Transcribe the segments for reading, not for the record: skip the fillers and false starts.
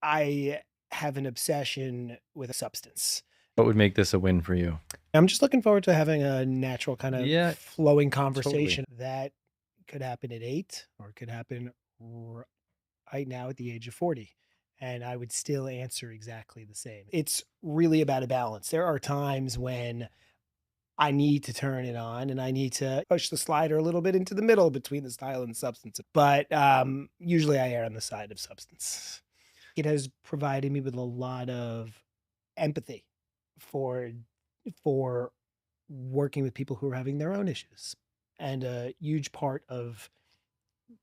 I have an obsession with a substance. What would make this a win for you? I'm just looking forward to having a natural kind of Yeah, flowing totally. conversation that could happen at 8 or it could happen right now at the age of 40. And I would still answer exactly the same. It's really about a balance. There are times when I need to turn it on and I need to push the slider a little bit into the middle between the style and substance. But usually I err on the side of substance. It has provided me with a lot of empathy for for working with people who are having their own issues. And a huge part of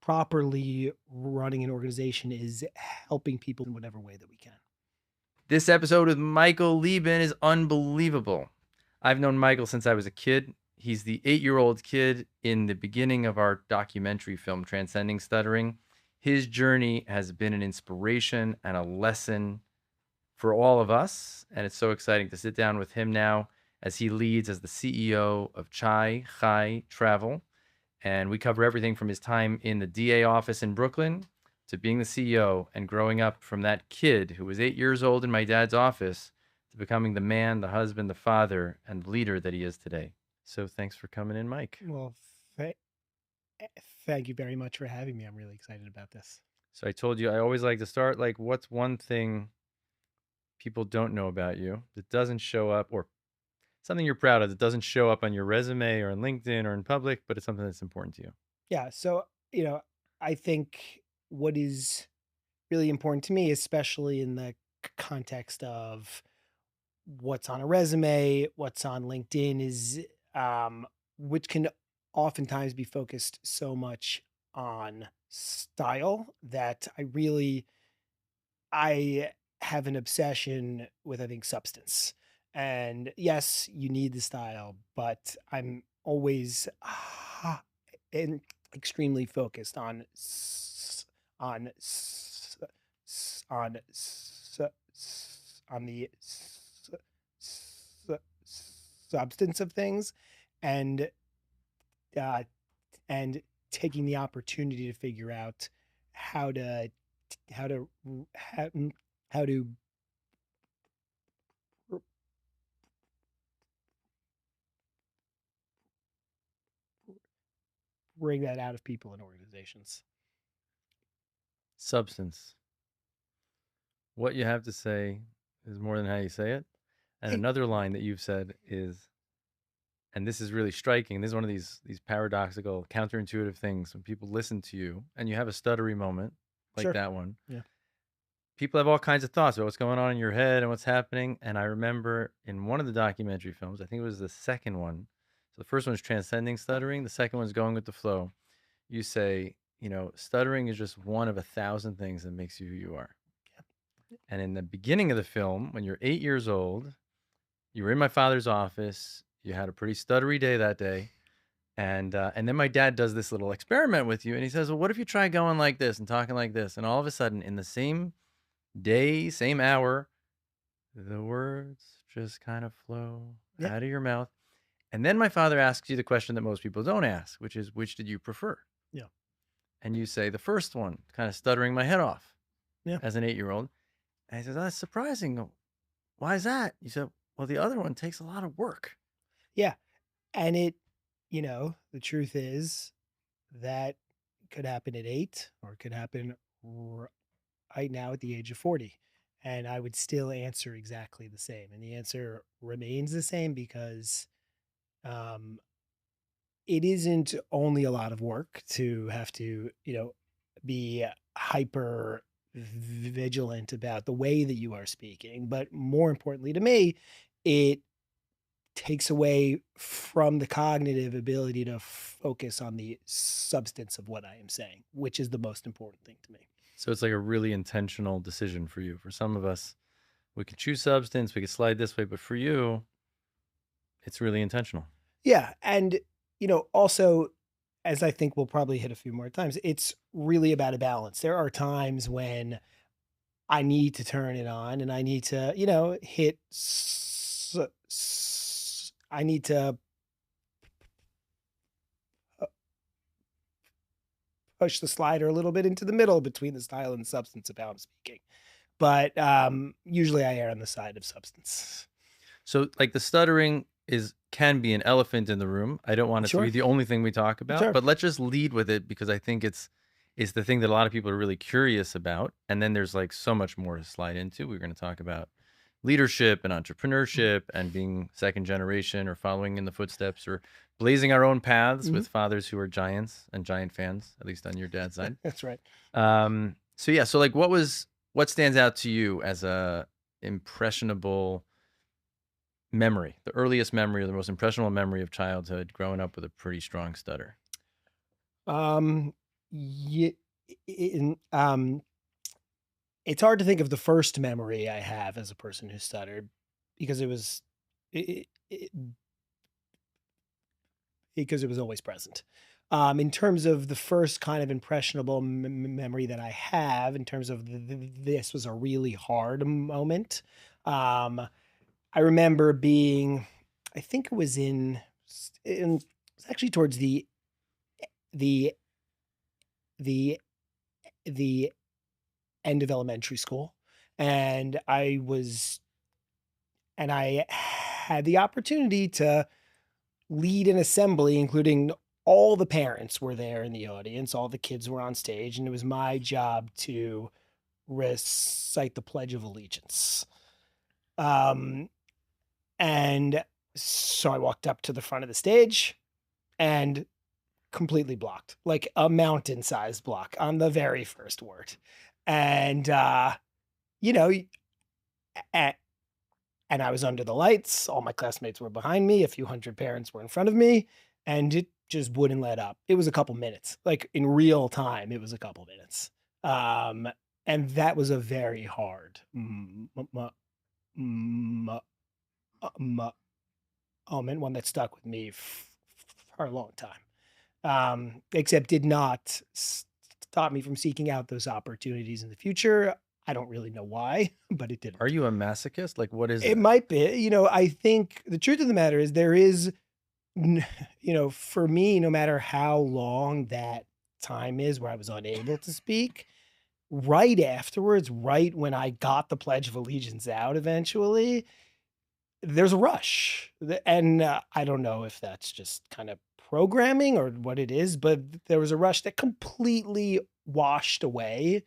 properly running an organization is helping people in whatever way that we can. This episode with Michael Liben is unbelievable. I've known Michael since I was a kid. He's the 8-year-old kid in the beginning of our documentary film, Transcending Stuttering. His journey has been an inspiration and a lesson for all of us. And it's so exciting to sit down with him now as he leads as the CEO of Chai Chai Travel. And we cover everything from his time in the DA office in Brooklyn to being the CEO and growing up from that kid who was 8 years old in my dad's office to becoming the man, the husband, the father, and leader that he is today. So thanks for coming in, Mike. Well, thank you very much for having me. I'm really excited about this. So I told you I always like to start like, what's one thing people don't know about you that doesn't show up, or something you're proud of that doesn't show up on your resume or on LinkedIn or in public, but it's something that's important to you? Yeah. So, I think what is really important to me, especially in the context of what's on a resume, what's on LinkedIn, is which can oftentimes be focused so much on style that I have an obsession with, I think, substance. And yes, you need the style, but I'm always and extremely focused on on on on the substance of things, and uh, and taking the opportunity to figure out how to how to how, how to bring that out of people and organizations. Substance. What you have to say is more than how you say it. And another line that you've said is, and this is really striking, this is one of these paradoxical, counterintuitive things. When people listen to you and you have a stuttery moment like Sure. that one, Yeah. people have all kinds of thoughts about what's going on in your head and what's happening. And I remember in one of the documentary films, I think it was the second one. So the first one is Transcending Stuttering. The second one is Going with the Flow. You say, stuttering is just one of 1,000 things that makes you who you are. And in the beginning of the film, when you're 8 years old, you were in my father's office. You had a pretty stuttery day that day. And then my dad does this little experiment with you. And he says, well, what if you try going like this and talking like this? And all of a sudden, in the same day, same hour, the words just kind of flow Yeah. out of your mouth. And then my father asks you the question that most people don't ask, which is, which did you prefer? Yeah. And you say, the first one, kind of stuttering my head off Yeah. as an 8-year-old. And he says, oh, that's surprising. Why is that? You said, well, the other one takes a lot of work. Yeah. And the truth is that could happen at 8 or it could happen right now at the age of 40. And I would still answer exactly the same. And the answer remains the same because um, it isn't only a lot of work to have to, be hyper vigilant about the way that you are speaking. But more importantly to me, it takes away from the cognitive ability to focus on the substance of what I am saying, which is the most important thing to me. So it's like a really intentional decision for you. For some of us, we could choose substance, we could slide this way, but for you, it's really intentional. Yeah. And, also, as I think we'll probably hit a few more times, it's really about a balance. There are times when I need to turn it on and I need to, hit, I need to uh, push the slider a little bit into the middle between the style and substance of how I'm speaking. but usually I err on the side of substance. So like the stuttering can be an elephant in the room. I don't want it to be Sure. the only thing we talk about, Sure. but let's just lead with it because I think it's the thing that a lot of people are really curious about. And then there's like so much more to slide into. We're going to talk about leadership and entrepreneurship and being second generation or following in the footsteps or blazing our own paths with fathers who are giants and giant fans, at least on your dad's side. That's right. So yeah, so like what stands out to you as a impressionable memory, the earliest memory or the most impressionable memory of childhood growing up with a pretty strong stutter? Yeah, it's hard to think of the first memory I have as a person who stuttered because because it was always present. In terms of the first kind of impressionable memory that I have, in terms of this was a really hard moment. I remember being, I think it was it was actually towards the the the end of elementary school, and I had the opportunity to lead an assembly, including all the parents were there in the audience, all the kids were on stage, and it was my job to recite the Pledge of Allegiance. And so I walked up to the front of the stage and completely blocked, like a mountain-sized block on the very first word. And, you know, and I was under the lights. All my classmates were behind me. A few hundred parents were in front of me, and it just wouldn't let up. It was a couple minutes, like in real time. It was a couple minutes, and that was a very hard moment, one that stuck with me for a long time. Except did not stop me from seeking out those opportunities in the future. I don't really know why, but it didn't. Are you a masochist? Like, what is It it? might be. I think the truth of the matter is there is, for me, no matter how long that time is where I was unable to speak, right afterwards, right when I got the Pledge of Allegiance out eventually, there's a rush. And I don't know if that's just kind of programming or what it is, but there was a rush that completely washed away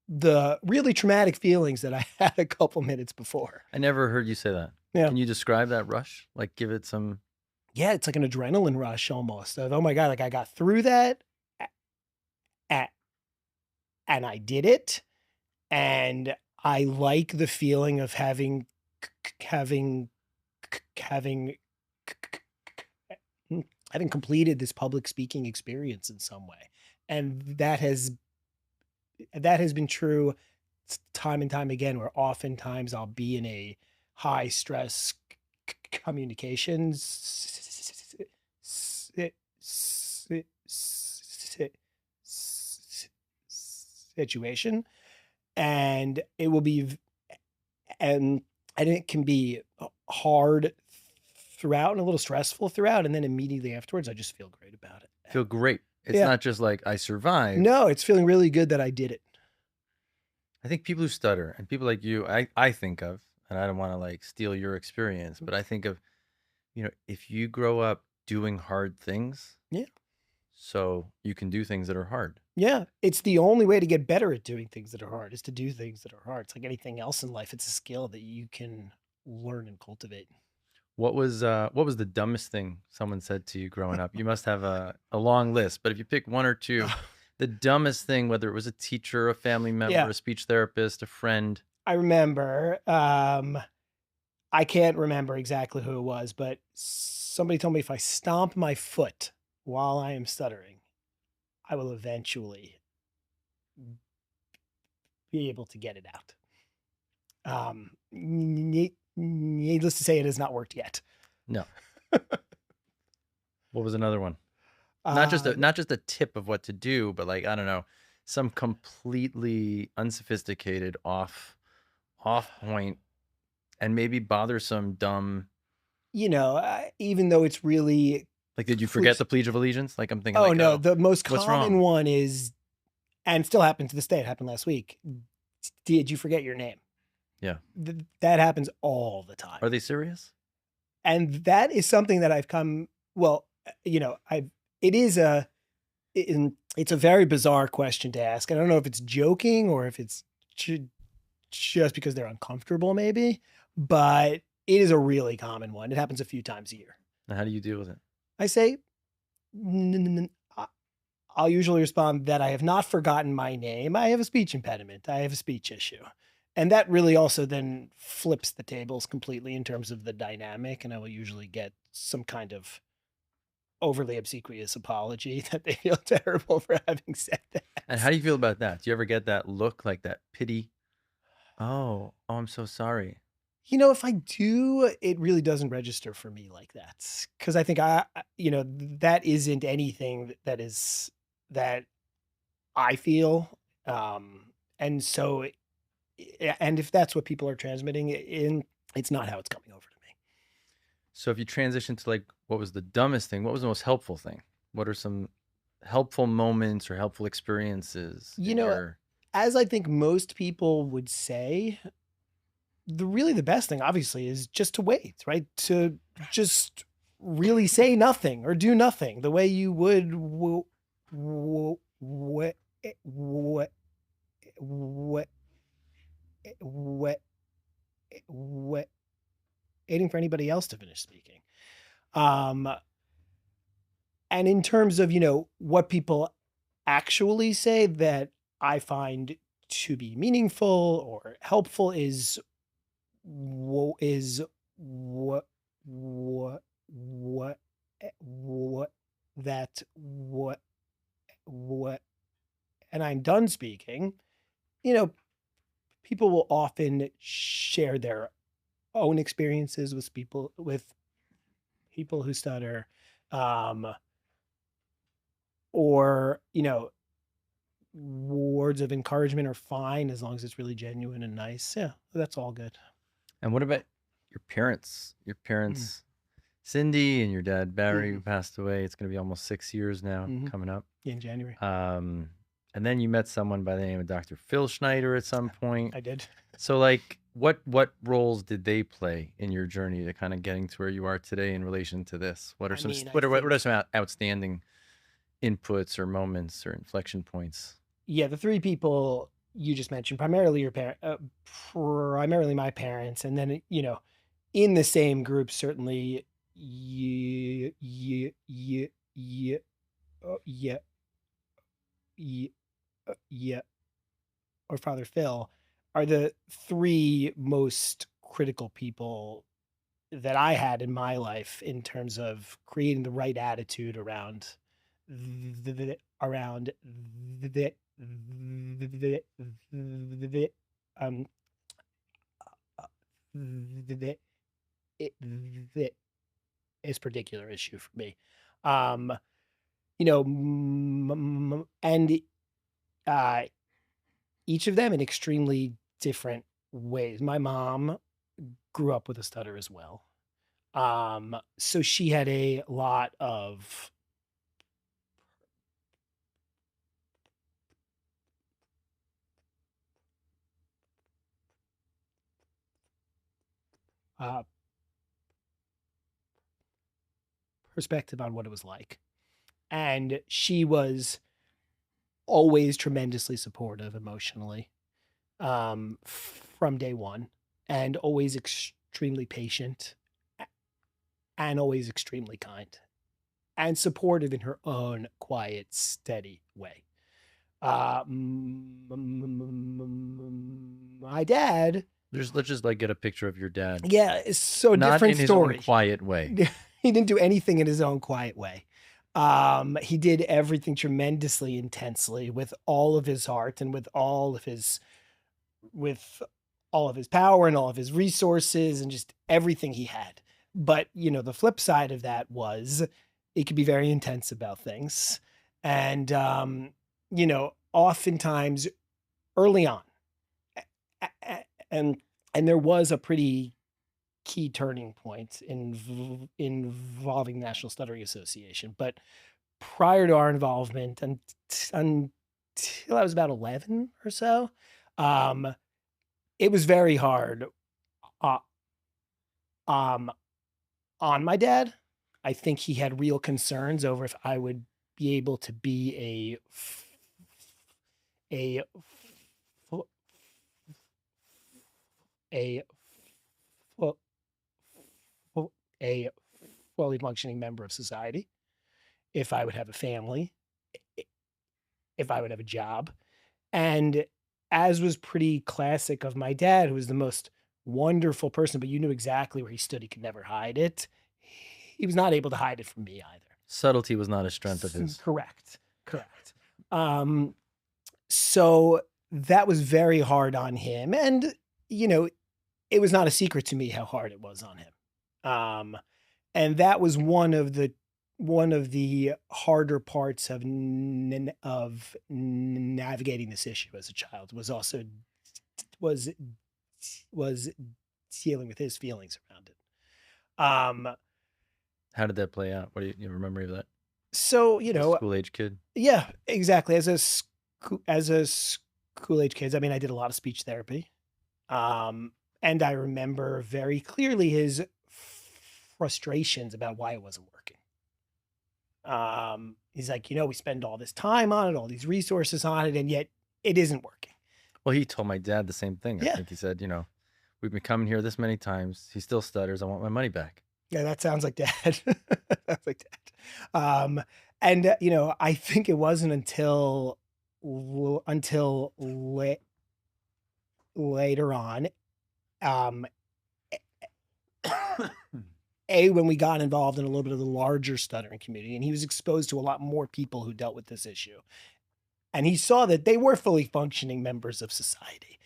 the really traumatic feelings that I had a couple minutes before. I never heard you say that. Yeah. Can you describe that rush? Like give it some. Yeah, it's like an adrenaline rush almost of, oh my God, like I got through that and I did it. And I like the feeling of having completed this public speaking experience in some way. And that has been true time and time again, where oftentimes I'll be in a high stress communications situation, and it will be, and it can be hard throughout and a little stressful throughout, and then immediately afterwards, I just feel great about it. Feel great. It's not just like I survived. No, it's feeling really good that I did it. I think people who stutter and people like you, I think of, and I don't want to like steal your experience, but I think of, if you grow up doing hard things, yeah, so you can do things that are hard. Yeah, it's the only way to get better at doing things that are hard is to do things that are hard. It's like anything else in life. It's a skill that you can learn and cultivate. What was the dumbest thing someone said to you growing up? You must have a long list, but if you pick one or two, the dumbest thing, whether it was a teacher, a family member, a speech therapist, a friend. I remember, I can't remember exactly who it was, but somebody told me if I stomp my foot while I am stuttering, I will eventually be able to get it out. Needless to say, it has not worked yet. No. What was another one? Not just a tip of what to do, but like, I don't know, some completely unsophisticated, off point, and maybe bothersome, dumb. Even though it's really like, did you forget the Pledge of Allegiance? Like, I'm thinking. Oh no, the most common one is, and still happens to this day. It happened last week. did you forget your name? Yeah. That happens all the time. Are they serious? And that is something that I've come, well, it's a very bizarre question to ask. I don't know if it's joking or if it's just because they're uncomfortable, maybe, but it is a really common one. It happens a few times a year. Now, how do you deal with it? I say, I'll usually respond that I have not forgotten my name. I have a speech impediment. I have a speech issue. And that really also then flips the tables completely in terms of the dynamic. And I will usually get some kind of overly obsequious apology that they feel terrible for having said that. And how do you feel about that? Do you ever get that look, like that pity? Oh, I'm so sorry. If I do, it really doesn't register for me like that. Because I think that isn't anything that I feel. And so, and if that's what people are transmitting it's not how it's coming over to me. So if you transition to like, what was the dumbest thing? What was the most helpful thing? What are some helpful moments or helpful experiences? As I think most people would say, the best thing obviously is just to wait, right? To just really say nothing or do nothing the way you would waiting for anybody else to finish speaking. And in terms of, what people actually say that I find to be meaningful or helpful is what and I'm done speaking, people will often share their own experiences with people who stutter, or words of encouragement are fine as long as it's really genuine and nice. Yeah, that's all good. And what about your parents? Your parents, Cindy, and your dad Barry, who passed away. It's going to be almost 6 years now, coming up in January. And then you met someone by the name of Dr. Phil Schneider at some point. I did. So, like, what roles did they play in your journey to kind of getting to where you are today in relation to this? What are what are some outstanding inputs or moments or inflection points? Yeah, the three people you just mentioned, primarily primarily my parents, and then in the same group, certainly or Father Phil are the three most critical people that I had in my life in terms of creating the right attitude around this particular issue for me. And each of them in extremely different ways. My mom grew up with a stutter as well. So she had a lot of perspective on what it was like. And she was always tremendously supportive emotionally, from day one, and always extremely patient and always extremely kind and supportive in her own quiet, steady way. My dad. Let's just like get a picture of your dad. Yeah, it's so not different in story. His own quiet way. He didn't do anything in his own quiet way. He did everything tremendously intensely with all of his heart and with all of his power and all of his resources and just everything he had. But, the flip side of that was it could be very intense about things. And, oftentimes early on, and there was a pretty key turning point involving the National Stuttering Association. But prior to our involvement, until I was about 11 or so, It was very hard uh, um, on my dad. I think he had real concerns over if I would be able to be a fu- a fu- a fully functioning member of society, if I would have a family, if I would have a job. And as was pretty classic of my dad, who was the most wonderful person, but you knew exactly where he stood. He could never hide it. He was not able to hide it from me either. Subtlety was not a strength of his. Correct. So that was very hard on him. And, it was not a secret to me how hard it was on him. And that was one of the harder parts of navigating this issue as a child, was was dealing with his feelings around it. How did that play out? What do you remember of that? So, School age kid. Yeah, exactly. As a school age kids, I mean, I did a lot of speech therapy. And I remember very clearly his frustrations about why it wasn't working. He's like, we spend all this time on it, all these resources on it, and yet it isn't working. Well, he told my dad the same thing. Yeah. I think he said, we've been coming here this many times. He still stutters. I want my money back. Yeah, that sounds like dad. Sounds like dad. And I think it wasn't until later on, when we got involved in a little bit of the larger stuttering community, and he was exposed to a lot more people who dealt with this issue. And he saw that they were fully functioning members of society.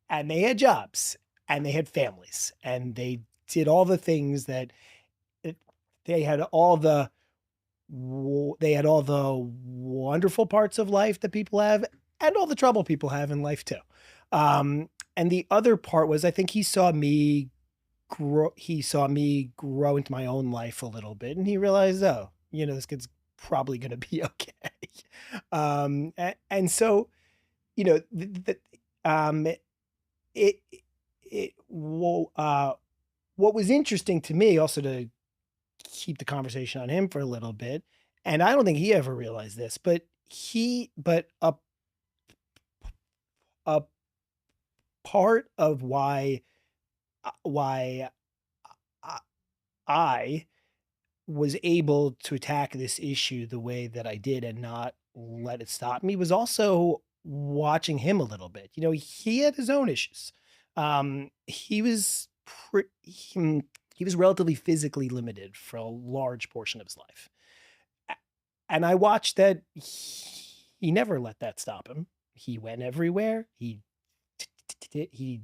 And they had jobs, and they had families, and they did all the things that they had all the wonderful parts of life that people have, and all the trouble people have in life too. And the other part was, I think he saw me grow into my own life a little bit, and he realized, this kid's probably going to be okay. And so, what was interesting to me, also to keep the conversation on him for a little bit, and I don't think he ever realized this, but a part of why I was able to attack this issue the way that I did and not let it stop me was also watching him a little bit. He had his own issues. He was he was relatively physically limited for a large portion of his life. And I watched that he never let that stop him. He went everywhere. He did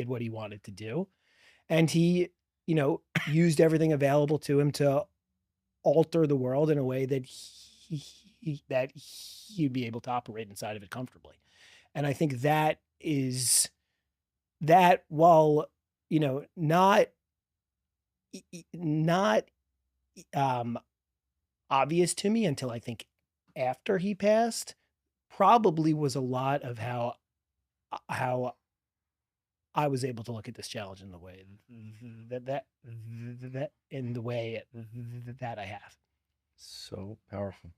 what he wanted to do. And he, used everything available to him to alter the world in a way that he'd be able to operate inside of it comfortably. And I think that is that, while, not obvious to me until I think after he passed, probably was a lot of how I was able to look at this challenge in the way that I have. So powerful.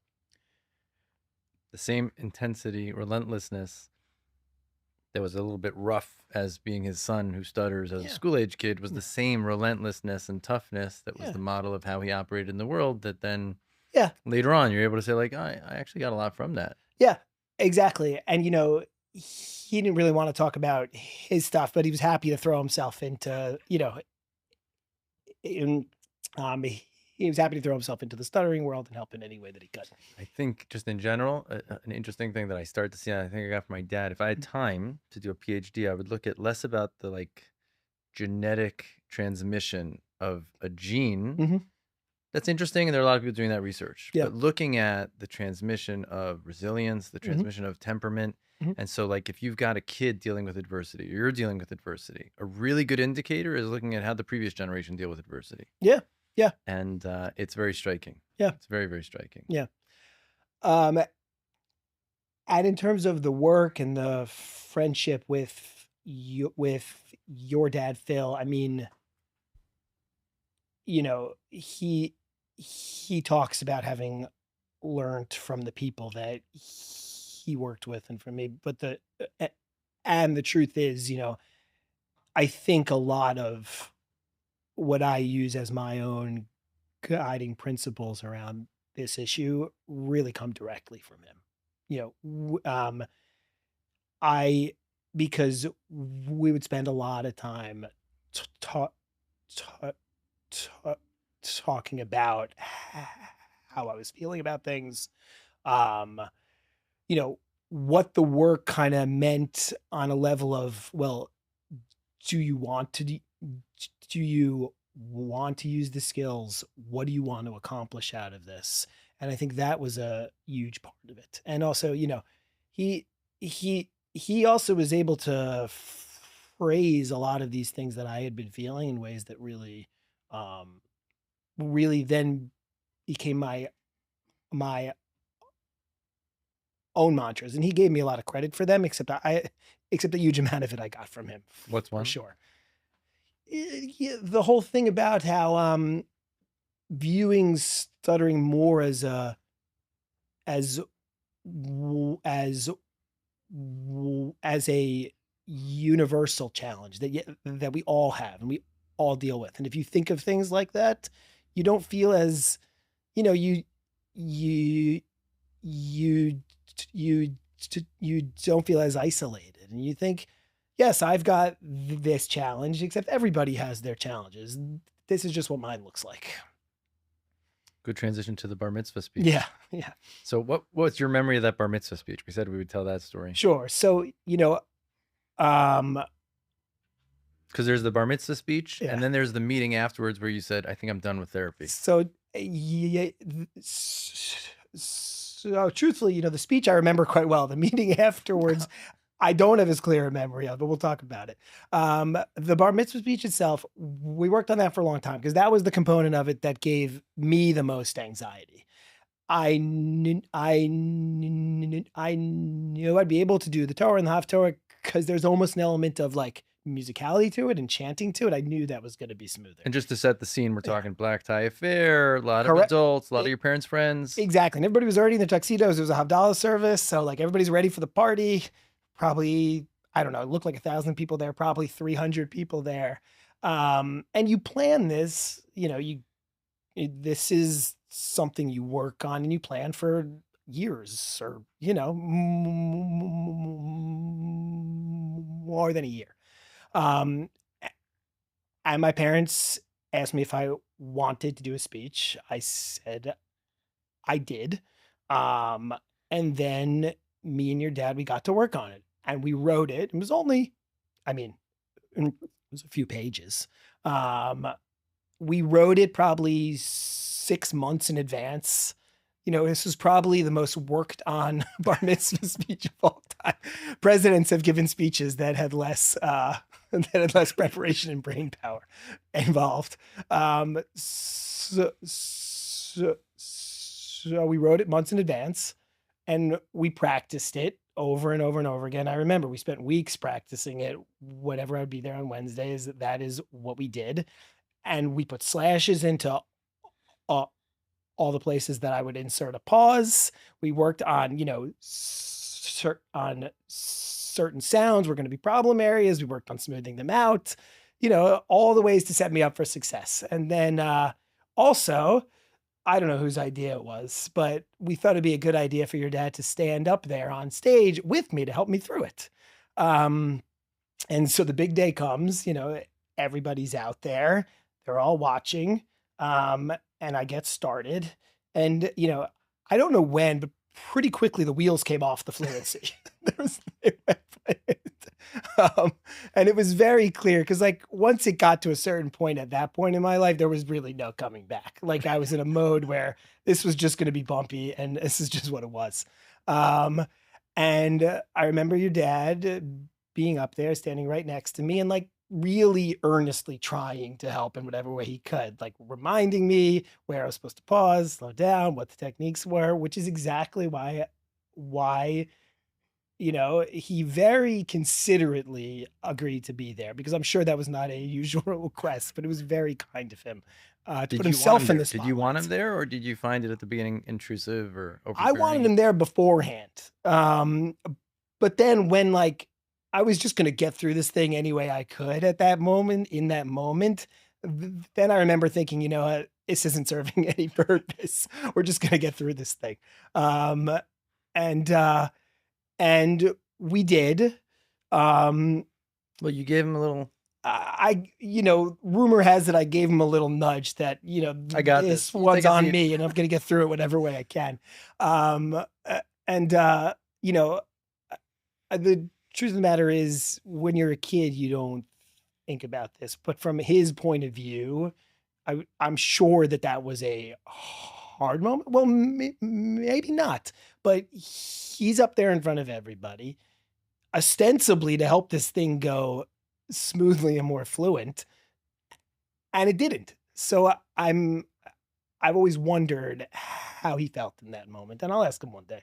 The same intensity, relentlessness that was a little bit rough as being his son who stutters as a school-age kid was the same relentlessness and toughness that was the model of how he operated in the world, that then later on you're able to say, like, I actually got a lot from that. Yeah, exactly. And, he didn't really want to talk about his stuff, but he was happy to throw himself into, he was happy to throw himself into the stuttering world and help in any way that he could. I think just in general, an interesting thing that I started to see, and I think I got from my dad, if I had time to do a PhD, I would look at less about the genetic transmission of a gene. That's interesting, and there are a lot of people doing that research. But looking at the transmission of resilience, the transmission of temperament, and so if you've got a kid dealing with adversity, or you're dealing with adversity, a really good indicator is looking at how the previous generation deal with adversity. Yeah. And it's very striking. Yeah. It's very, very striking. Yeah. and in terms of the work and the friendship with you, with your dad, Phil, I mean, he talks about having learned from the people that he worked with and from me, but and the truth is, I think a lot of what I use as my own guiding principles around this issue really come directly from him. I because we would spend a lot of time t- ta- ta- ta- talking about how I was feeling about things, um, what the work kind of meant on a level of, well, do you want to do you want to use the skills? What do you want to accomplish out of this? And I think that was a huge part of it. And also, he he also was able to phrase a lot of these things that I had been feeling in ways that um, really then became my own mantras. And he gave me a lot of credit for them, except a huge amount of it I got from him What's for one? sure. Yeah, the whole thing about how viewing stuttering more as as as as a universal challenge that we all have and we all deal with. And if you think of things like that, you don't feel as, you you you you you don't feel as isolated, and you think, yes, I've got this challenge, except everybody has their challenges. This is just what mine looks like. Good transition to the bar mitzvah speech. Yeah, yeah. So what's your memory of that bar mitzvah speech? We said we would tell that story. Sure. So, um, Because there's the bar mitzvah speech, yeah. and then there's the meeting afterwards where you said, I think I'm done with therapy. So, yeah, so truthfully, the speech I remember quite well. The meeting afterwards, I don't have as clear a memory of, but we'll talk about it. The bar mitzvah speech itself, we worked on that for a long time because that was the component of it that gave me the most anxiety. I knew I'd be able to do the Torah and the Haftorah because there's almost an element of like musicality to it and chanting to it. I knew that was going to be smoother. And just to set the scene, we're Yeah. talking black tie affair, a lot of Correct. adults, a lot of your parents' friends. Exactly. And everybody was already in their tuxedos. It was a Havdalah service. So like everybody's ready for the party. Probably, I don't know, it looked like 1,000 people there, probably 300 people there. And you plan this, this is something you work on and you plan for years or, more than a year. And my parents asked me if I wanted to do a speech. I said I did. Um, and then me and your dad, we got to work on it and we wrote it. It was only, I mean, it was a few pages. We wrote it probably 6 months in advance. This was probably the most worked on bar mitzvah speech of all time. Presidents have given speeches that had less preparation and brain power involved. So we wrote it months in advance and we practiced it over and over and over again. I remember we spent weeks practicing it. Whenever I'd be there on Wednesdays, that is what we did. And we put slashes into uh, all the places that I would insert a pause. We worked on, on certain sounds were going to be problem areas. We worked on smoothing them out, all the ways to set me up for success. And then also, I don't know whose idea it was, but we thought it'd be a good idea for your dad to stand up there on stage with me to help me through it. And so the big day comes, everybody's out there, they're all watching. And I get started. And, I don't know when, but pretty quickly the wheels came off the fluency. And it was very clear because like once it got to a certain point at that point in my life, there was really no coming back. Like I was in a mode where this was just going to be bumpy and this is just what it was. And I remember your dad being up there, standing right next to me and like really earnestly trying to help in whatever way he could, like reminding me where I was supposed to pause, slow down, what the techniques were, which is exactly why you know, he very considerately agreed to be there because I'm sure that was not a usual request, but it was very kind of him to put Did you want him himself in there? the Did you want him spotlight. there, or did you find it at the beginning intrusive or I wanted overbearing? him there beforehand. But then when like I was just gonna get through this thing any way I could at that moment, in that moment, then I remember thinking, you know what, this isn't serving any purpose. We're just gonna get through this thing. Um, and and we did. Um, Well, you gave him a little. you know, rumor has it I gave him a little nudge that, you know, I got this this. You take one's a on seat. me and I'm going to get through it whatever way I can. And, you know, the truth of the matter is when you're a kid, you don't think about this, but from his point of view, I'm sure that that was a hard moment. Well, maybe not, but he's up there in front of everybody, ostensibly to help this thing go smoothly and more fluent, and it didn't. So I've always wondered how he felt in that moment, and I'll ask him one day.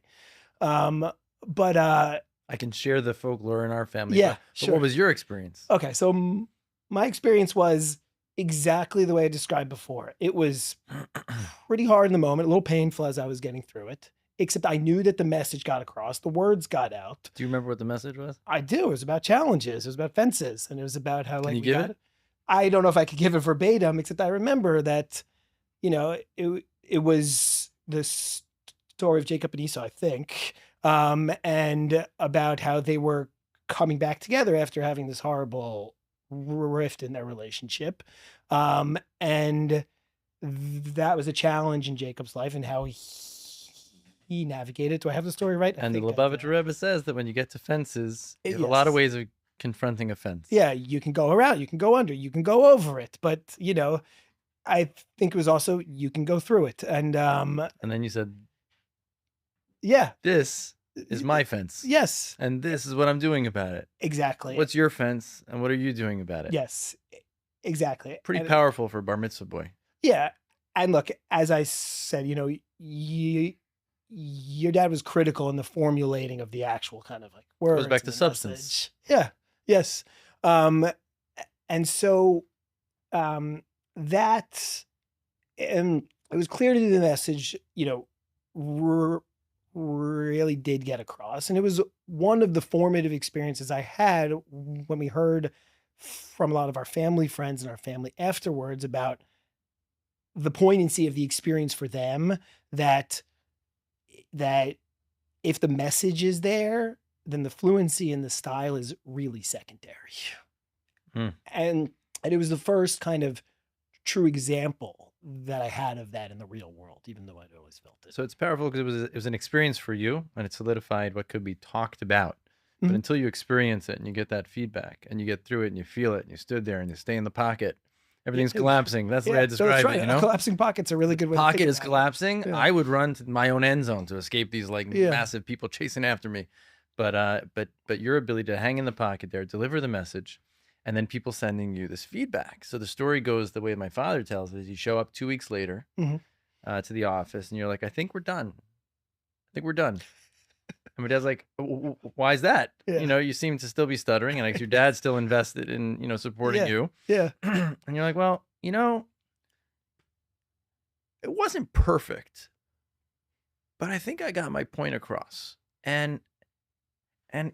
Um, but I can share the folklore in our family, yeah, but what sure. was your experience? Okay, so my experience was exactly the way I described before. It was pretty hard in the moment, a little painful as I was getting through it. Except I knew that the message got across, the words got out. Do you remember what the message was? I do. It was about challenges. It was about fences, and it was about how Can like you we give got it? it. I don't know if I could give it verbatim, except I remember that, you know, it was the story of Jacob and Esau, I think, and about how they were coming back together after having this horrible rift in their relationship, and that was a challenge in Jacob's life and how he navigated. Do I have the story right? I And the think I do. Lubavitcher Rebbe says that when you get to fences, you have a lot of Yes. ways of confronting a fence. Yeah, you can go around, you can go under, you can go over it, but you know, I think it was also you can go through it. And And then you said, yeah, this is my fence. yes, And this is what I'm doing about it. exactly. What's your fence and what are you doing about it? Yes, exactly. Pretty And powerful for a bar mitzvah boy. yeah, and look, as I said, you know, your dad was critical in the formulating of the actual kind of like words. Goes back to and the substance. message. Yeah. Yes. And so that and it was clear to the message, you know, really did get across. And it was one of the formative experiences I had when we heard from a lot of our family friends and our family afterwards about the poignancy of the experience for them, that that if the message is there, then the fluency and the style is really secondary. Hmm. And it was the first kind of true example that I had of that in the real world, even though I'd always felt it. So it's powerful because it was an experience for you and it solidified what could be talked about. But Mhm. until you experience it and you get that feedback and you get through it and you feel it and you stood there and you stay in the pocket, everything's Yeah, collapsing. That's the way I yeah, that's describe right. it, you know? Collapsing pocket's a really good way to Pocket think is about it. collapsing. Yeah. I would run to my own end zone to escape these like Yeah. massive people chasing after me. But your ability to hang in the pocket there, deliver the message, and then people sending you this feedback. So the story goes the way my father tells it: is you show up 2 weeks later Mhm. to the office, and you're like, "I think we're done. I think we're done." And my dad's like, "Why is that? Yeah. You know, you seem to still be stuttering, and like your dad's still invested in supporting Yeah. you." Yeah. And you're like, "Well, you know, it wasn't perfect, but I think I got my point across." And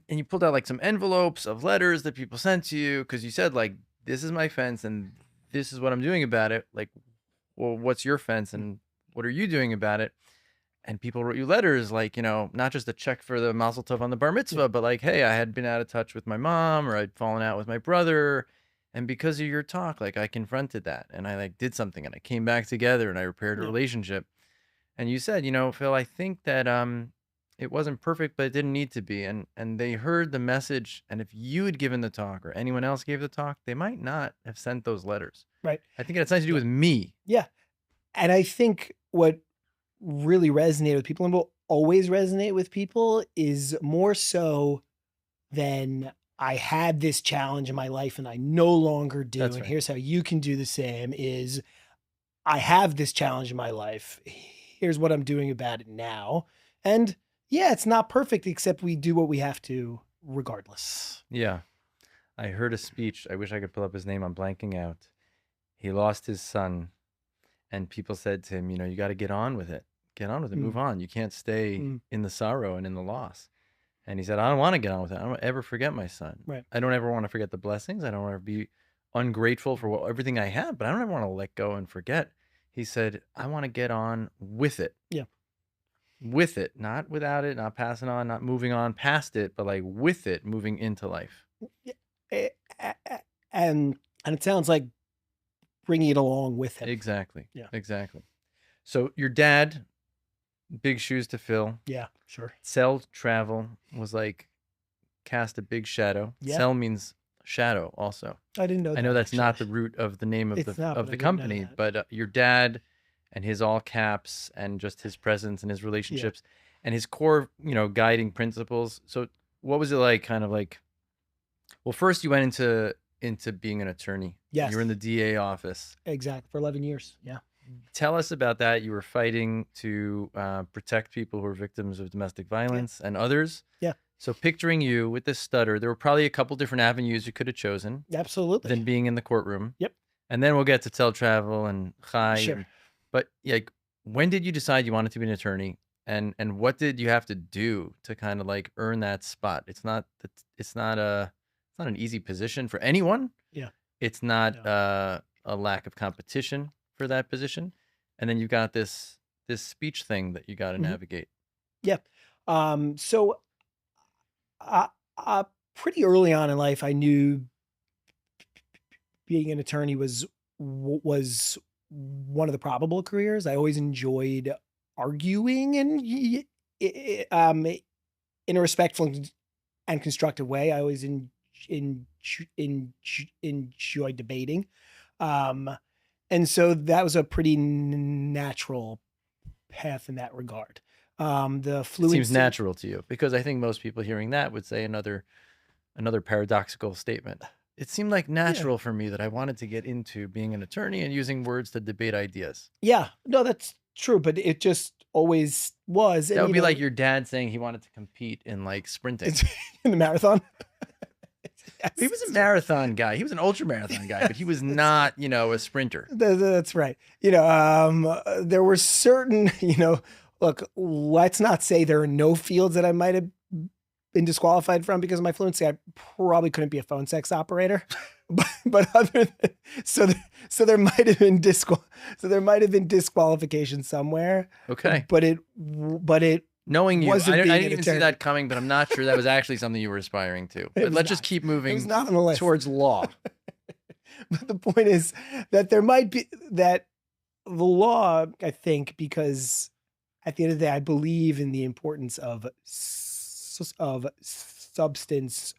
you pulled out like some envelopes of letters that people sent to you because you said like, this is my fence and this is what I'm doing about it. Like, well, what's your fence and what are you doing about it? And people wrote you letters like, you know, not just a check for the mazel tov on the bar mitzvah, but like, hey, I had been out of touch with my mom or I'd fallen out with my brother. And because of your talk, like I confronted that and I like did something and I came back together and I repaired a Yeah. relationship. And you said, you know, Phil, I think that it wasn't perfect, but it didn't need to be. And they heard the message. And if you had given the talk or anyone else gave the talk, they might not have sent those letters. Right. I think it had something to do with me. Yeah. And I think what really resonated with people and will always resonate with people is more so than I had this challenge in my life and I no longer do. That's And right. here's how you can do the same is I have this challenge in my life. Here's what I'm doing about it now. And yeah, it's not perfect, except we do what we have to regardless. Yeah. I heard a speech. I wish I could pull up his name. I'm blanking out. He lost his son, and people said to him, you know, you got to get on with it. Get on with it. Move on. You can't stay in the sorrow and in the loss. And he said, I don't want to get on with it. I don't ever forget my son. Right. I don't ever want to forget the blessings. I don't want to be ungrateful for everything I have, but I don't ever want to let go and forget. He said, I want to get on with it. Yeah. With it, not without it, not passing on, not moving on past it, but like with it, moving into life. And it sounds like bringing it along with him. Exactly. Yeah. Exactly. So your dad, big shoes to fill. Yeah, sure. Cell travel was like cast a big shadow. Yeah. Cell means shadow also. I didn't know that. I know that's actually not the root of the name of It's not, but I the didn't know company, that. but your dad and his all caps and just his presence and his relationships and his core, you know, guiding principles. So what was it like, kind of like, well, first you went into being an attorney. Yes. You were in the DA office. Exactly. For 11 years. Yeah. Tell us about that. You were fighting to protect people who are victims of domestic violence and others. Yeah. So picturing you with this stutter, there were probably a couple different avenues you could have chosen. Absolutely. Than being in the courtroom. Yep. And then we'll get to cell travel and chai. Sure. But like, when did you decide you wanted to be an attorney? And what did you have to do to kind of like earn that spot? It's not an easy position for anyone. Yeah. It's not a lack of competition for that position. And then you've got this speech thing that you got to navigate. Yeah. So pretty early on in life, I knew being an attorney was one of the probable careers. I always enjoyed arguing and in a respectful and constructive way. I always enjoyed debating. And so that was a pretty natural path in that regard. The fluency seems natural to you, because I think most people hearing that would say another paradoxical statement. It seemed like natural for me that I wanted to get into being an attorney and using words to debate ideas. Yeah, no, that's true, but it just always was. That would be like your dad saying he wanted to compete in like sprinting. In the marathon. Yes. He was a marathon guy. He was an ultra marathon guy, but he was not, you know, a sprinter. That's right. You know, there were certain, you know, look, let's not say there are no fields that I might have been disqualified from because of my fluency. I probably couldn't be a phone sex operator, but other than, so there might have been disqualification somewhere. Okay. But it knowing you, I didn't even see attorney. that coming, but I'm not sure that was actually something you were aspiring to. But let's just keep moving. It was not on the list. Towards law. But the point is that there might be that the law, I think, because at the end of the day, I believe in the importance of substance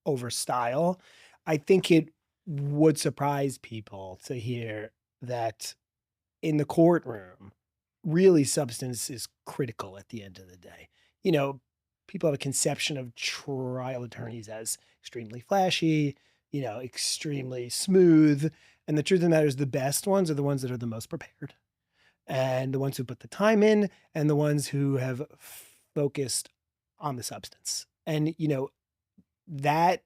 over style. I think it would surprise people to hear that in the courtroom, really substance is critical at the end of the day. You know, people have a conception of trial attorneys as extremely flashy, you know, extremely smooth. And the truth of the matter is the best ones are the ones that are the most prepared, and the ones who put the time in, and the ones who have focused on the substance. And, you know, that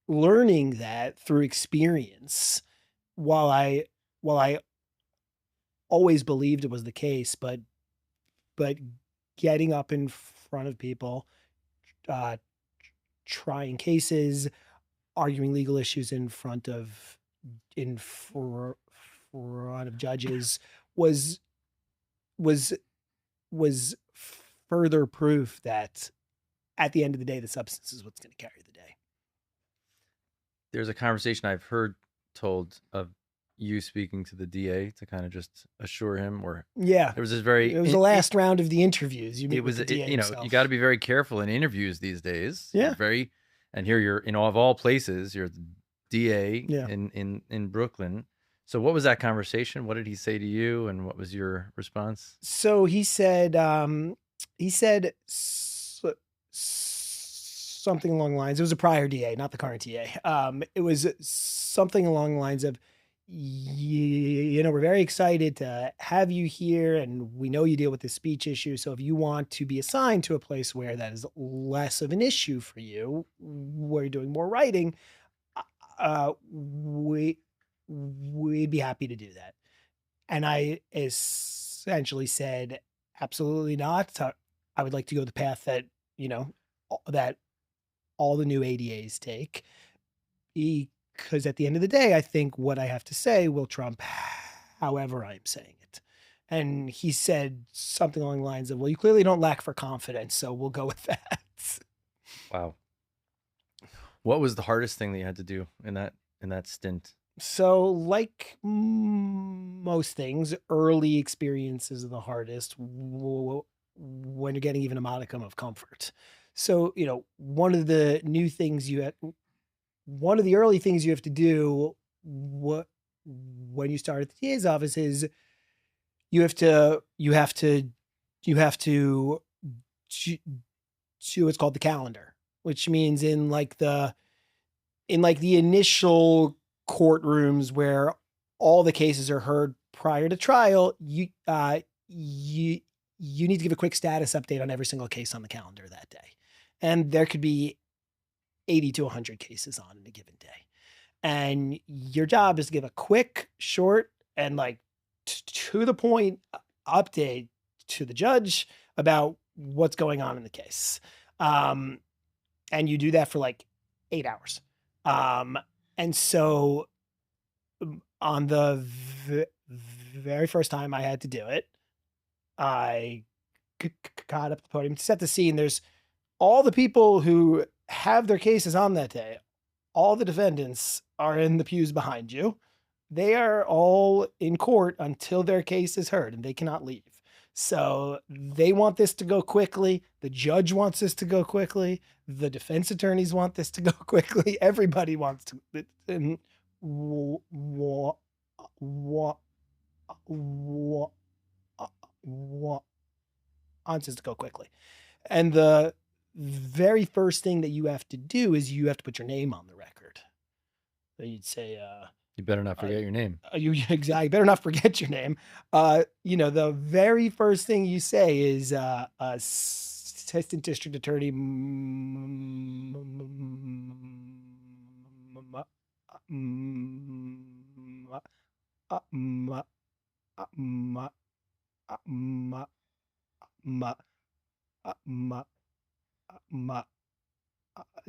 learning that through experience, while I always believed it was the case, but getting up in front of people, trying cases, arguing legal issues in front of judges was further proof that at the end of the day, the substance is what's going to carry the day. There's a conversation I've heard told of you speaking to the DA to kind of just assure him, or there was this it was the last round of the interviews. You know, you got to be very careful in interviews these days. Yeah. And here you're, you know, of all places, you're the DA in Brooklyn. So what was that conversation? What did he say to you, and what was your response? So he said something along the lines, it was a prior DA, not the current DA. It was something along the lines of, we're very excited to have you here, and we know you deal with the speech issue. So if you want to be assigned to a place where that is less of an issue for you, where you're doing more writing, we'd be happy to do that. And I essentially said, absolutely not. I would like to go the path that, that all the new ADAs take. Because at the end of the day, I think what I have to say will trump however I'm saying it. And he said something along the lines of, well, you clearly don't lack for confidence, so we'll go with that. Wow. What was the hardest thing that you had to do in that stint? So like most things, early experiences are the hardest when you're getting even a modicum of comfort. So, one of the early things you have to do when you start at the DA's office is you have to do what's called the calendar, which means in the initial courtrooms where all the cases are heard prior to trial, you need to give a quick status update on every single case on the calendar that day. And there could be 80 to 100 cases on in a given day. And your job is to give a quick, short, and to the point update to the judge about what's going on in the case. And you do that for 8 hours. And so on the very first time I had to do it, I got up at the podium to set the scene. There's all the people who have their cases on that day. All the defendants are in the pews behind you. They are all in court until their case is heard, and they cannot leave. So they want this to go quickly. The judge wants this to go quickly. The defense attorneys want this to go quickly. Everybody wants to. And wants this to go quickly. And the very first thing that you have to do is you have to put your name on the record. So you'd say, you better not forget your name. You better not forget your name. The very first thing you say is Assistant District Attorney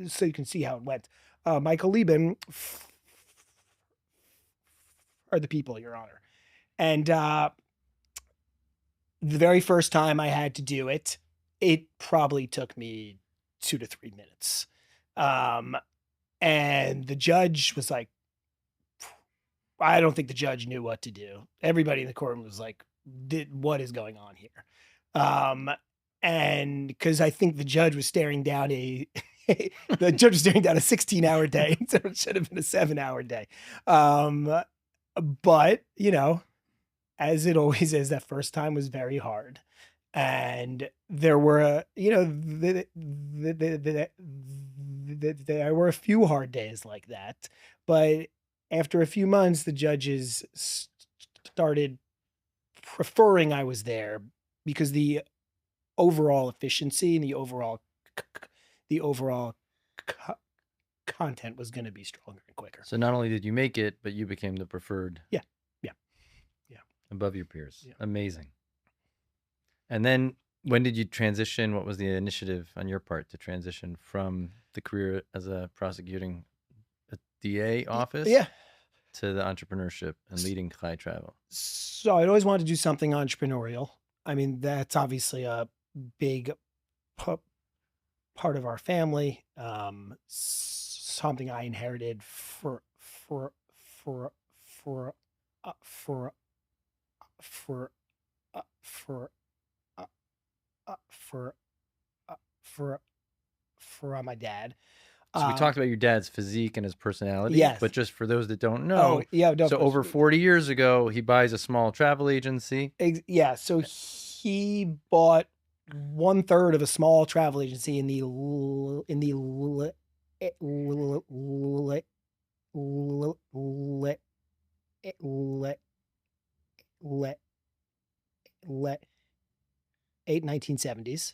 so you can see how it went. Michael Liben are the people, Your Honor. And the very first time I had to do it, it probably took me 2 to 3 minutes. And the judge was like, I don't think the judge knew what to do. Everybody in the courtroom was like, what is going on here? And because I think the judge was staring down the judge was staring down a 16-hour day, so it should have been a 7-hour day. But, as it always is, that first time was very hard. And there were, there were a few hard days like that. But after a few months, the judges started preferring I was there because the overall efficiency and the overall content was going to be stronger and quicker. So not only did you make it, but you became the preferred. Yeah. Above your peers. Yeah. Amazing. And then when did you transition? What was the initiative on your part to transition from the career as a prosecuting a DA office to the entrepreneurship and leading high travel? So I'd always wanted to do something entrepreneurial. I mean, that's obviously a big part of our family. Something I inherited for my dad. So we talked about your dad's physique and his personality. Yes. But just for those that don't know. Oh, yeah. No, so over 40 years ago, he buys a small travel agency. Yeah. So he bought 1/3 of a small travel agency in the 1970s,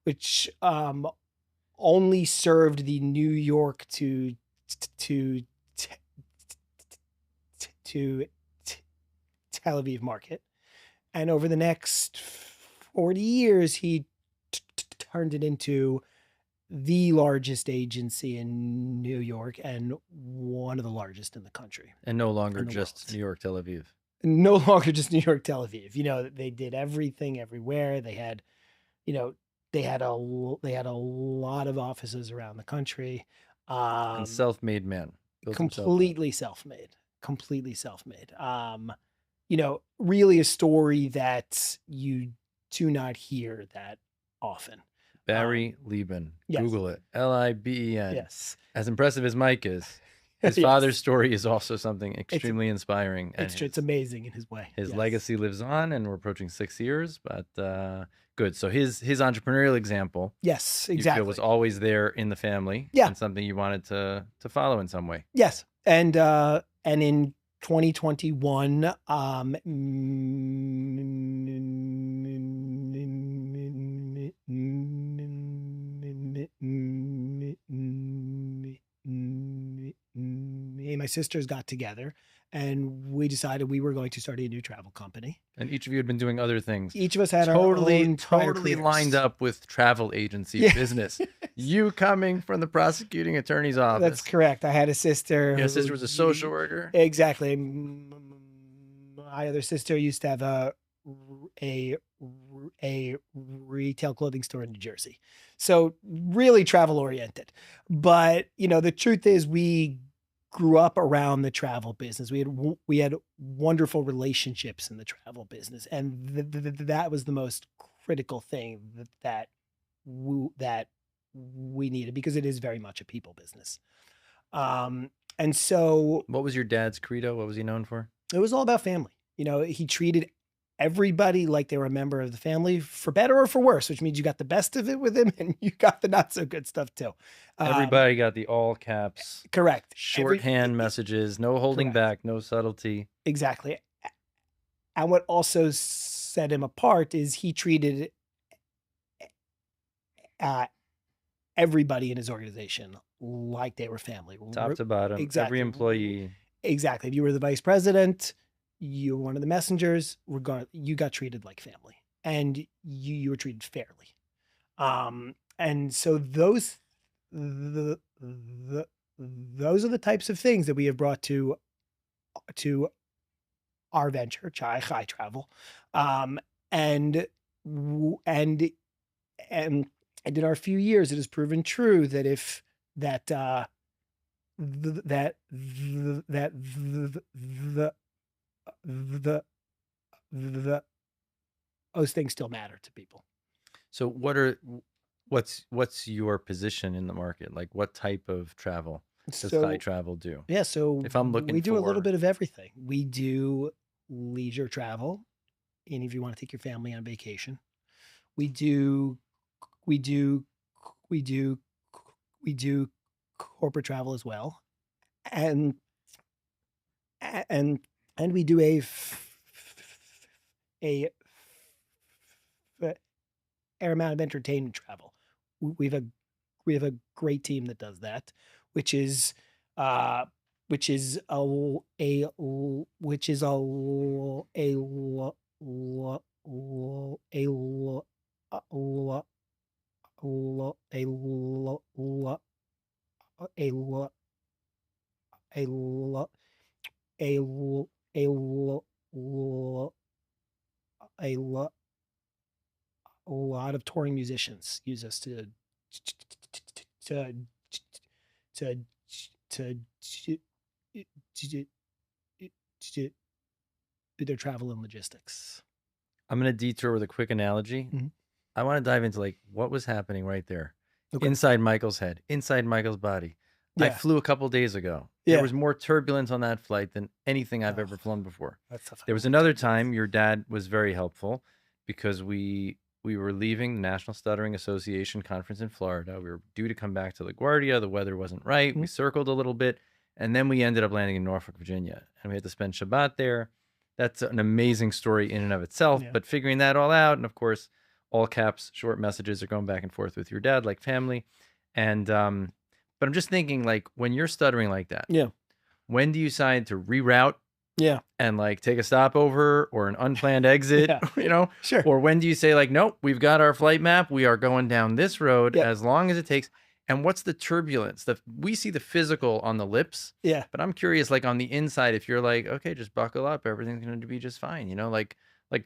which only served the New York to Tel Aviv market. And over the next 40 years, he turned it into the largest agency in New York and one of the largest in the country. And no longer in the just world. New York, Tel Aviv. No longer just New York, Tel Aviv. You know, they did everything everywhere. They had, you know, they had a lot of offices around the country. And self-made man. Built himself up. Completely self-made. You know, really a story that you do not hear that often. Barry Liben. Yes. Google it. Liben. Yes. As impressive as Mike is, his Yes. father's story is also something extremely inspiring. And It's amazing in his way. His Yes. legacy lives on, and we're approaching 6 years, but good. So his entrepreneurial example, Yes, you exactly. feel was always there in the family, Yeah. and something you wanted to follow in some way. Yes. And in 2021, me and my sisters got together and we decided we were going to start a new travel company. And each of you had been doing other things. Each of us had our own prior totally careers. lined up with travel agency Yeah. business. You coming from the prosecuting attorney's office. That's correct. I had a sister. Your sister was a social worker. Exactly. My other sister used to have a retail clothing store in New Jersey. So really travel oriented. But, you know, the truth is we grew up around the travel business. We had wonderful relationships in the travel business. And that was the most critical thing that we needed, because it is very much a people business. And so What was your dad's credo? What was he known for? it was all about family. You know, he treated everybody like they were a member of the family, for better or for worse, which means you got the best of it with him and you got the not so good stuff too. Everybody got the all caps. Correct. Shorthand messages, no holding back, no subtlety. Exactly. And what also set him apart is he treated everybody in his organization like they were family. Top to bottom, Exactly. every employee. Exactly. If you were the vice president, you were one of the messengers, you got treated like family, and you were treated fairly. And so those are the types of things that we have brought to our venture, Chai Travel. And in our few years, it has proven true that if those things still matter to people. So what's your position in the market? Like, what type of travel does Chai Travel do? Yeah, so if I'm looking, we do a little bit of everything. We do leisure travel, and if you want to take your family on vacation, we do corporate travel as well, and we do a fair amount of entertainment travel. We have a great team that does that, which is a lot of touring musicians use us to do their travel and logistics. I'm going to detour with a quick analogy. Mhm. I want to dive into like what was happening right there. Okay. Inside Michael's head, inside Michael's body. I Yeah. flew a couple days ago. Yeah. There was more turbulence on that flight than anything I've ever flown before. That's tough. There was another time your dad was very helpful because we were leaving the National Stuttering Association conference in Florida. We were due to come back to LaGuardia. The weather wasn't right. We circled a little bit, and then we ended up landing in Norfolk, Virginia, and we had to spend Shabbat there. That's an amazing story in and of itself, Yeah. but figuring that all out, and of course, all caps, short messages are going back and forth with your dad, like family. And, but I'm just thinking, like, when you're stuttering like that, Yeah. when do you decide to reroute Yeah. and like take a stopover or an unplanned exit, Yeah. you know? Sure. Or when do you say like, nope, we've got our flight map. We are going down this road Yep. as long as it takes. And what's the turbulence? We see the physical on the lips, Yeah. but I'm curious, like on the inside, if you're like, okay, just buckle up, everything's going to be just fine, you know,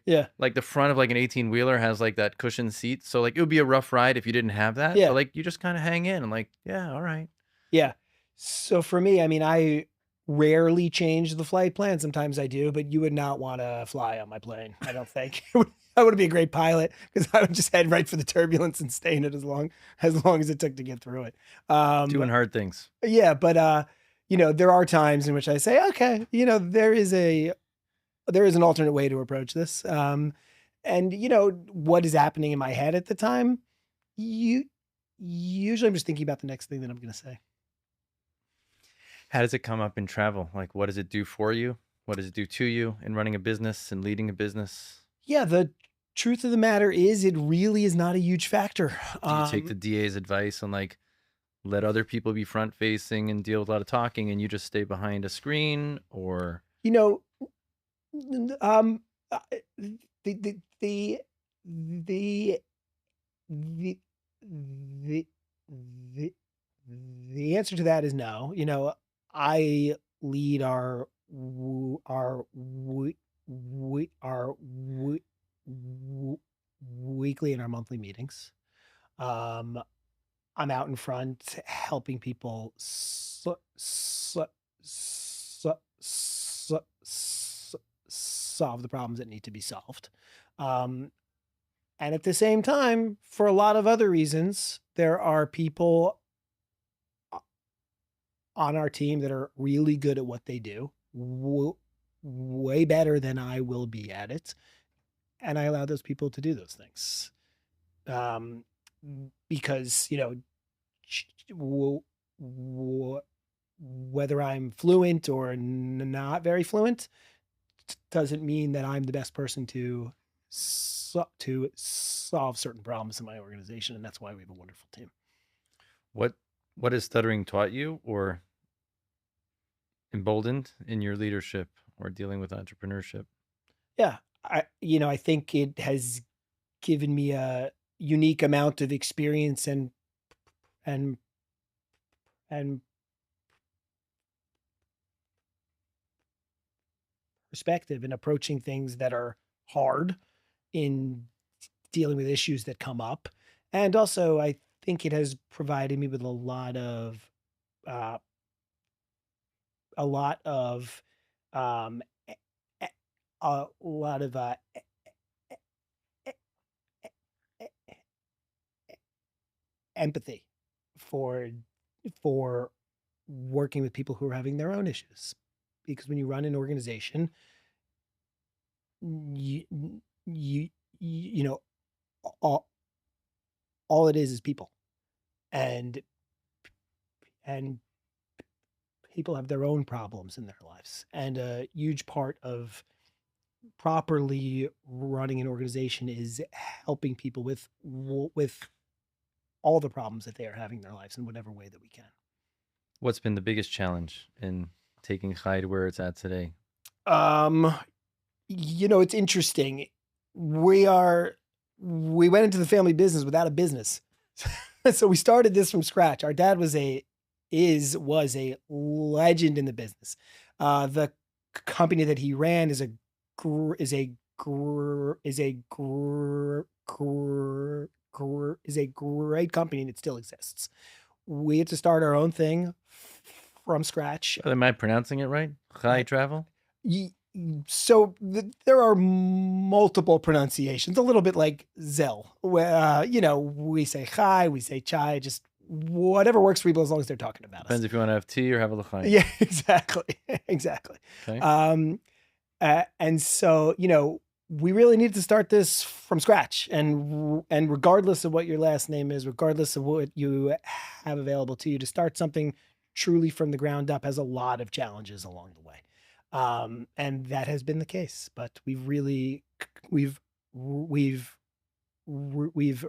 Yeah. like the front of like an 18-wheeler has like that cushioned seat. So like it would be a rough ride if you didn't have that, but Yeah. like you just kind of hang in and like, yeah, all right. Yeah. So for me, I mean, I rarely change the flight plan. Sometimes I do, but you would not want to fly on my plane, I don't think. I would be a great pilot because I would just head right for the turbulence and stay in it as long as it took to get through it. Doing hard things. Yeah, but you know, there are times in which I say, okay, you know, there is an alternate way to approach this. And you know, what is happening in my head at the time? You usually I'm just thinking about the next thing that I'm going to say. How does it come up in travel? Like, what does it do for you? What does it do to you in running a business and leading a business? Yeah, the truth of the matter is, it really is not a huge factor. Do you take the DA's advice and like let other people be front facing and deal with a lot of talking and you just stay behind a screen? Or You know, um, uh, the the the the the the the the answer to that is no. You know, I lead our weekly and our monthly meetings. Um, I'm out in front helping people solve the problems that need to be solved. Um, and at the same time, for a lot of other reasons, there are people on our team that are really good at what they do, way better than I will be at it. And I allow those people to do those things. Um, because, you know, whether I'm fluent or not very fluent doesn't mean that I'm the best person to solve certain problems in my organization, and that's why we have a wonderful team. what has stuttering taught you or emboldened in your leadership or dealing with entrepreneurship? Yeah, I think it has given me a unique amount of experience and and perspective in approaching things that are hard, in dealing with issues that come up. And also, I think it has provided me with uh, a lot of, um, e- e- a lot of empathy for for working with people who are having their own issues. Because when you run an organization, you you you know, all it is people, and and people have their own problems in their lives, and a huge part of properly running an organization is helping people with all the problems that they are having in their lives in whatever way that we can. What's been the biggest challenge in taking Chai to where it's at today? Um, you know, it's interesting. We went into the family business without a business. So we started this from scratch. Our dad was a legend in the business. The company that he ran is a gr- is a gr- is a gr- gr- gr- is a great company, and it still exists. We had to start our own thing from scratch. Am I pronouncing it right? Chai Travel? So there are multiple pronunciations, a little bit like Zell, where, you know, we say chai, we say chai, just whatever works for people as long as they're talking about Depends us. if you want to have tea or have a l'chaim. Yeah, exactly. Exactly. Okay. And so, you know, we really need to start this from scratch, and regardless of what your last name is, regardless of what you have available to you, to start something truly from the ground up has a lot of challenges along the way. And that has been the case, but we've we've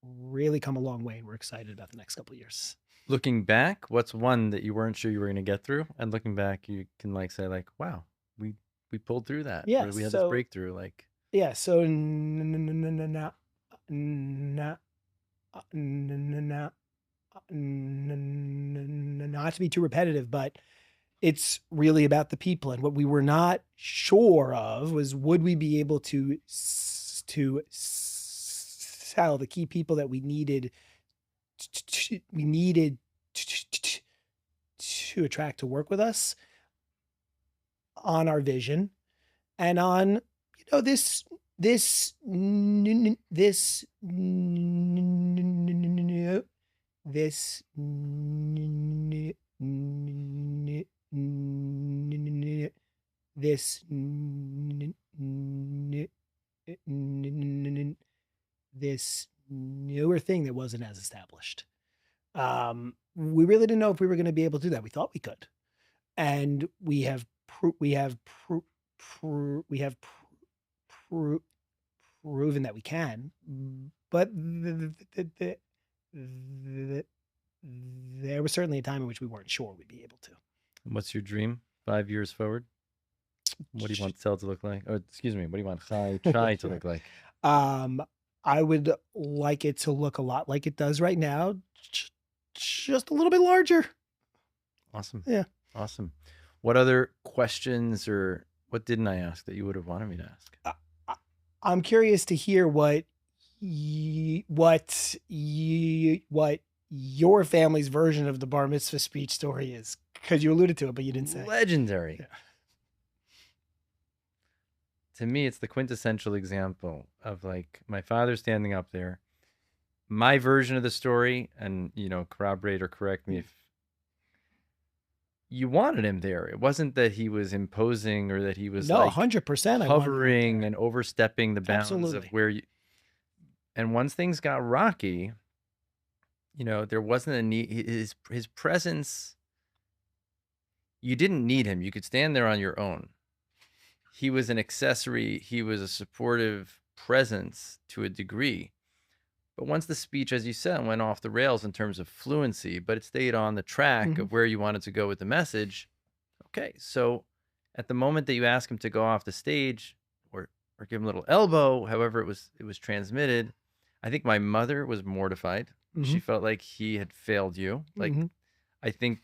really come a long way, and we're excited about the next couple of years. Looking back, what's one that you weren't sure you were going to get through? And looking back, you can like say like, wow, we pulled through that. Yeah, Or we had this breakthrough. Like, yeah. So not to be too repetitive, but it's really about the people. And what we were not sure of was, would we be able to sell the key people that we needed to attract to work with us on our vision and on, this newer thing that wasn't as established. We really didn't know if we were going to be able to do that. We thought we could, and we have proven that we can. But there was certainly a time in which we weren't sure we'd be able to. what's your dream 5 years forward? What do you want Cell to look like? Or excuse me, what do you want Chai to look like? I would like it to look a lot like it does right now, just a little bit larger. Awesome. Yeah. Awesome. What other questions or what didn't I ask that you would have wanted me to ask? I'm curious to hear what your family's version of the bar mitzvah speech story is, because you alluded to it, but you didn't say. Legendary. Yeah. To me, it's the quintessential example of like my father standing up there, my version of the story, and corroborate or correct me if you wanted him there. It wasn't that he was imposing or that he was 100% hovering and overstepping the bounds Absolutely. of where you. And once things got rocky, there wasn't a need. His presence. You didn't need him. You could stand there on your own. He was an accessory. He was a supportive presence to a degree. But once the speech, as you said, went off the rails in terms of fluency, but it stayed on the track of where you wanted to go with the message. Okay, so at the moment that you ask him to go off the stage or give him a little elbow, however it was transmitted, I think my mother was mortified. She felt like he had failed you. Like, I think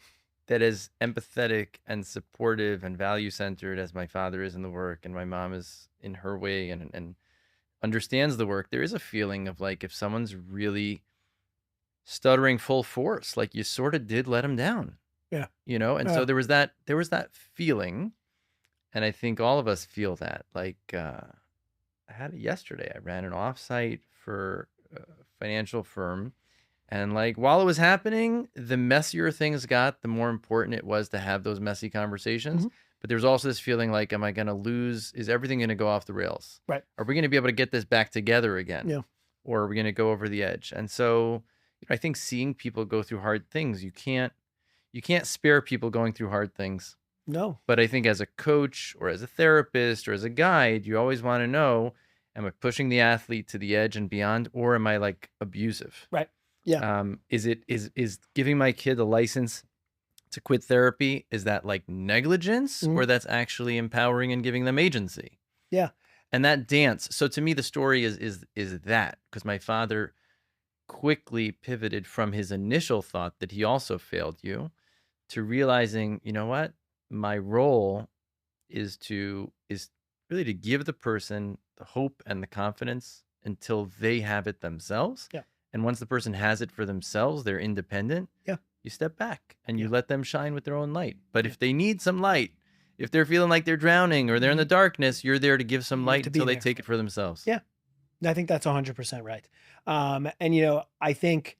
that as empathetic and supportive and value-centered as my father is in the work and my mom is in her way and understands the work, there is a feeling of like, if someone's really stuttering full force, like you sort of did let him down. Yeah. And so there was that feeling. And I think all of us feel that. Like, I had it yesterday. I ran an offsite for a financial firm. And like, while it was happening, the messier things got, the more important it was to have those messy conversations. But there's also this feeling like, am I going to lose? Is everything going to go off the rails? Right. Are we going to be able to get this back together again? Yeah. Or are we going to go over the edge? And so I think seeing people go through hard things, you can't spare people going through hard things. No. But I think as a coach or as a therapist or as a guide, you always want to know, am I pushing the athlete to the edge and beyond, or am I like abusive? Right. Yeah. Is giving my kid a license to quit therapy, is that like negligence or that's actually empowering and giving them agency? Yeah. And that dance. So to me, the story is that, because my father quickly pivoted from his initial thought that he also failed you to realizing, you know what, my role is really to give the person the hope and the confidence until they have it themselves. Yeah. And once the person has it for themselves, they're independent. Yeah. You step back and you let them shine with their own light. But if they need some light, if they're feeling like they're drowning or they're in the darkness, you're there to give some light until they take it for themselves. Yeah. I think that's 100% right. And, I think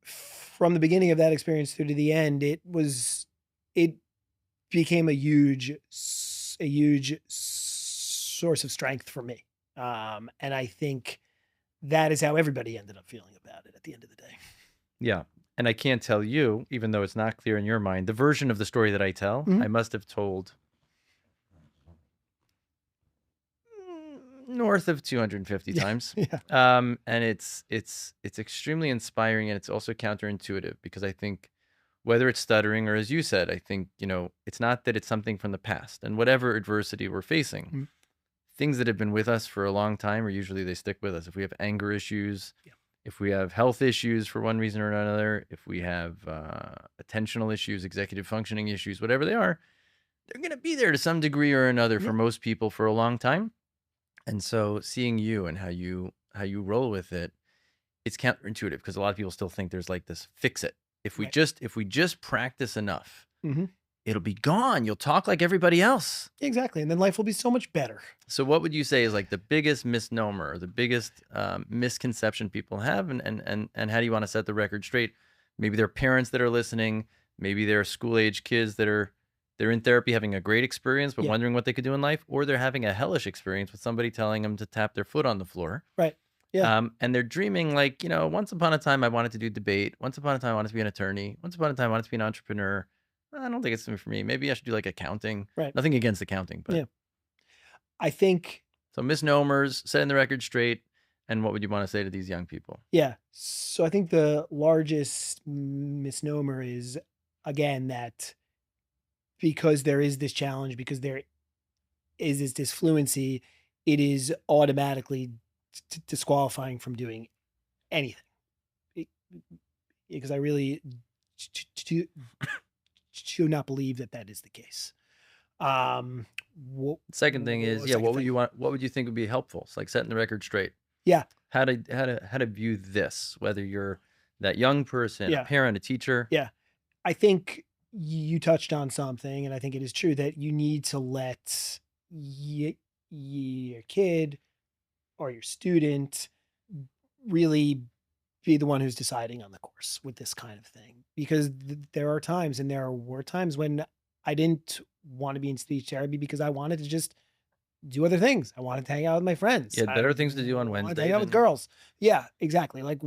from the beginning of that experience through to the end, it became a huge source of strength for me. And I think that is how everybody ended up feeling about it at the end of the day. Yeah. And I can't tell you, even though it's not clear in your mind, the version of the story that I tell, I must have told north of 250 times. Yeah. And it's extremely inspiring, and it's also counterintuitive, because I think whether it's stuttering or, as you said, I think, it's not that it's something from the past, and whatever adversity we're facing, Mhm. things that have been with us for a long time, or usually they stick with us. If we have anger issues, Yeah. if we have health issues for one reason or another, if we have attentional issues, executive functioning issues, whatever they are, they're going to be there to some degree or another for Yeah. most people for a long time. And so seeing you and how you roll with it, it's counterintuitive, because a lot of people still think there's like this fix it. If we Right. just practice enough, Mhm. it'll be gone. You'll talk like everybody else. Exactly, and then life will be so much better. So what would you say is like the biggest misnomer, or the biggest misconception people have, and how do you want to set the record straight? Maybe they're parents that are listening. Maybe they're school age kids that they're in therapy having a great experience, but Yeah. wondering what they could do in life, or they're having a hellish experience with somebody telling them to tap their foot on the floor. Right. Yeah. And they're dreaming like, once upon a time I wanted to do debate. Once upon a time I wanted to be an attorney. Once upon a time I wanted to be an entrepreneur. I don't think it's something for me. Maybe I should do like accounting. Right. Nothing against accounting, but Yeah. I think so misnomers, setting the record straight, and what would you want to say to these young people? Yeah. So I think the largest misnomer is, again, that because there is this challenge, because there is this fluency, it is automatically disqualifying from doing anything. It- Because I really do not believe that that is the case. Second thing is, Second what would thing. you want? What would you think would be helpful? It's like setting the record straight. Yeah. How to view this, whether you're that young person, a Yeah. parent, a teacher. Yeah. I think you touched on something, and I think it is true that you need to let your kid or your student really be the one who's deciding on the course with this kind of thing. Because there are times, and there were times when I didn't want to be in speech therapy because I wanted to just do other things. I wanted to hang out with my friends. You had I better things to do on wanted to Wednesday hang out with than girls. Yeah, exactly. Like,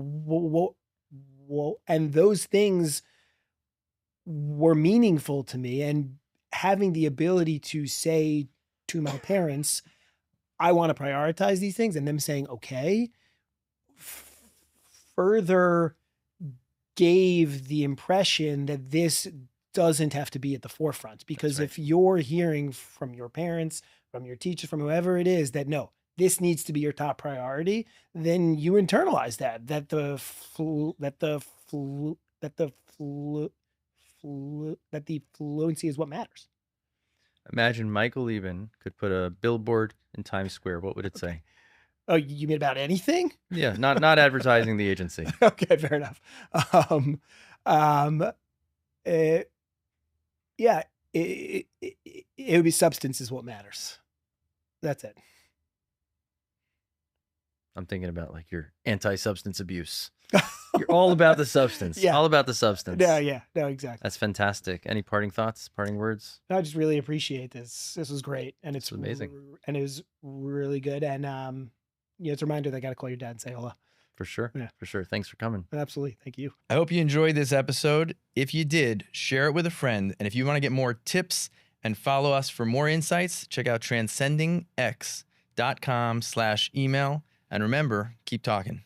and those things were meaningful to me, and having the ability to say to my parents, I want to prioritize these things, and them saying, okay, further gave the impression that this doesn't have to be at the forefront. Because right. if you're hearing from your parents, from your teacher, from whoever it is, that no, this needs to be your top priority, then you internalize that the fluency is what matters. Imagine Michael Liben could put a billboard in Times Square. What would it say? Oh, you mean about anything? Yeah, not advertising the agency. Okay, fair enough. Um, um, eh, yeah, it would be substance is what matters. That's it. I'm thinking about like your anti-substance abuse. You're all about the substance. Yeah. All about the substance. No, exactly. That's fantastic. Any parting thoughts, parting words? I just really appreciate this. This was great, and it's amazing. And it was really good. And it's a reminder that I got to call your dad and say hello. For sure. Yeah. For sure. Thanks for coming. Absolutely. Thank you. I hope you enjoyed this episode. If you did, share it with a friend. And if you want to get more tips and follow us for more insights, check out TranscendingX.com/email. And remember, keep talking.